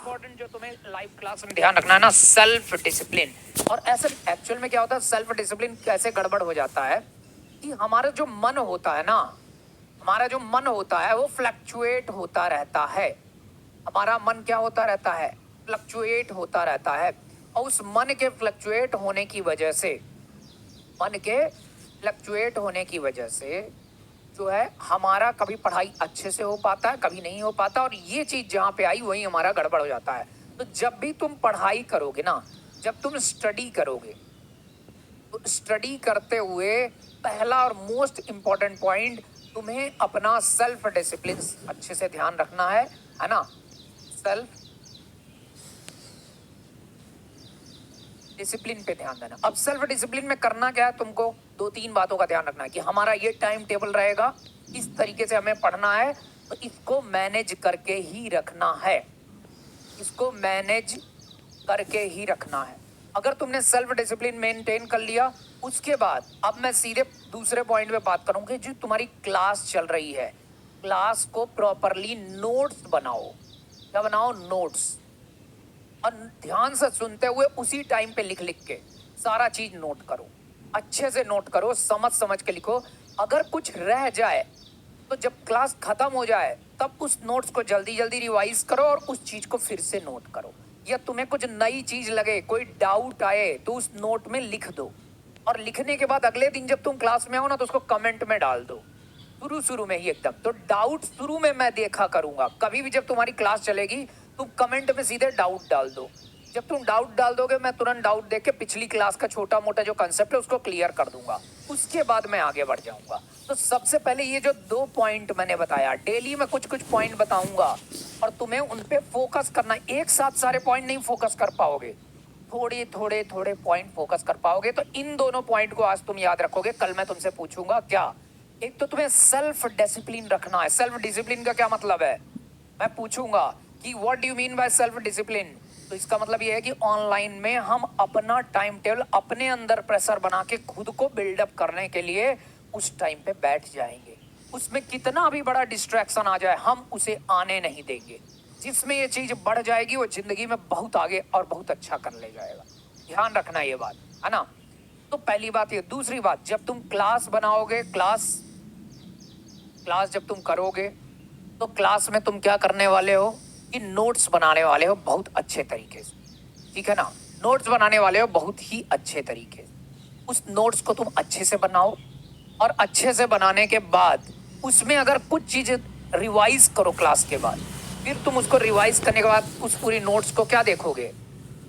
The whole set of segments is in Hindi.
इंपॉर्टेंट जो तुम्हें लाइव क्लास में ध्यान रखना है ना, सेल्फ डिसिप्लिन। और ऐसे एक्चुअल में क्या होता है, सेल्फ डिसिप्लिन कैसे गड़बड़ हो जाता है कि हमारा जो मन होता है ना, हमारा जो मन होता है वो फ्लक्चुएट होता रहता है। हमारा मन क्या होता रहता है, फ्लक्चुएट होता रहता है। और उस मन के फ्लक्चुएट होने की वजह से, मन के फ्लक्चुएट होने की वजह से जो है हमारा कभी पढ़ाई अच्छे से हो पाता है, कभी नहीं हो पाता। और ये चीज जहाँ पे आई वहीं हमारा गड़बड़ हो जाता है। तो जब भी तुम पढ़ाई करोगे ना, जब तुम स्टडी करोगे, तो स्टडी करते हुए पहला और मोस्ट इंपॉर्टेंट पॉइंट, तुम्हें अपना सेल्फ डिसिप्लिन अच्छे से ध्यान रखना है ना। सेल्फ डिसिप्लिन पे ध्यान देना। अब सेल्फ डिसिप्लिन में करना क्या है, तुमको दो तीन बातों का ध्यान रखना है कि हमारा ये टाइम टेबल रहेगा, इस तरीके से हमें पढ़ना है, तो इसको मैनेज करके ही रखना है, इसको मैनेज करके ही रखना है। अगर तुमने सेल्फ डिसिप्लिन मेंटेन कर लिया, उसके बाद अब मैं सीधे दूसरे पॉइंट पे बात करूंगी। जो तुम्हारी क्लास चल रही है, क्लास को प्रॉपरली नोट्स बनाओ। क्या बनाओ? नोट्स। और ध्यान से सुनते हुए उसी टाइम पे लिख लिख के सारा चीज नोट करो, अच्छे से नोट करो, समझ समझ के लिखो। अगर कुछ रह जाए तो जब क्लास खत्म हो जाए तब उस नोट्स को जल्दी जल्दी रिवाइज करो और उस चीज को फिर से नोट करो। या तुम्हें कुछ नई चीज लगे, कोई डाउट आए, तो उस नोट में लिख दो। और लिखने के बाद अगले दिन जब तुम क्लास में हो ना, तो उसको कमेंट में डाल दो, शुरू में ही एकदम। तो डाउट शुरू में मैं देखा करूंगा, कभी भी जब तुम्हारी क्लास चलेगी तुम कमेंट में सीधे डाउट डाल दो। जब तुम डाउट डाल दोगे, मैं तुरंत डाउट देख के पिछली क्लास का छोटा मोटा जो कंसेप्ट है उसको क्लियर कर दूंगा, उसके बाद मैं आगे बढ़ जाऊंगा। तो सबसे पहले ये जो 2 पॉइंट मैंने बताया, डेली मैं कुछ कुछ पॉइंट बताऊंगा और तुम्हें उन पे फोकस करना। एक साथ सारे पॉइंट नहीं फोकस कर पाओगे, थोड़े थोड़े थोड़े पॉइंट फोकस कर पाओगे। तो इन दोनों पॉइंट को आज तुम याद रखोगे। कल मैं तुमसे पूछूंगा क्या, एक तो तुम्हें सेल्फ डिसिप्लिन रखना है। सेल्फ डिसिप्लिन का क्या मतलब है, मैं पूछूंगा कि what do you mean by self discipline. तो इसका मतलब ये है कि ऑनलाइन में हम अपना टाइम टेबल अपने अंदर प्रेशर बना के खुद को बिल्डअप करने के लिए उस टाइम पे बैठ जाएंगे। उसमें कितना भी बड़ा डिस्ट्रैक्शन आ जाए हम उसे आने नहीं देंगे। जिसमें ये चीज बढ़ जाएगी वो जिंदगी में बहुत आगे और बहुत अच्छा कर ले जाएगा। ध्यान रखना ये बात, है ना। तो पहली बात ये। दूसरी बात, जब तुम क्लास बनाओगे, क्लास जब तुम करोगे, तो क्लास में तुम क्या करने वाले हो कि नोट्स बनाने वाले हो बहुत अच्छे तरीके से, ठीक है ना। नोट्स बनाने वाले हो बहुत ही अच्छे तरीके से। उस नोट्स को तुम अच्छे से बनाओ और अच्छे से बनाने के बाद उसमें अगर कुछ चीज रिवाइज करो क्लास के बाद, फिर तुम उसको रिवाइज करने के बाद उस पूरी नोट्स को क्या देखोगे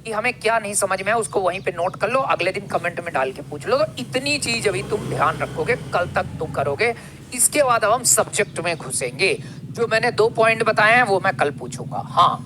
कि हमें क्या नहीं समझ में है, उसको वहीं पे नोट कर लो, अगले दिन कमेंट में डाल के पूछ लो। तो इतनी चीज अभी तुम ध्यान रखोगे, कल तक तुम करोगे। इसके बाद अब हम सब्जेक्ट में घुसेंगे। जो मैंने 2 पॉइंट बताए हैं वो मैं कल पूछूंगा। हाँ,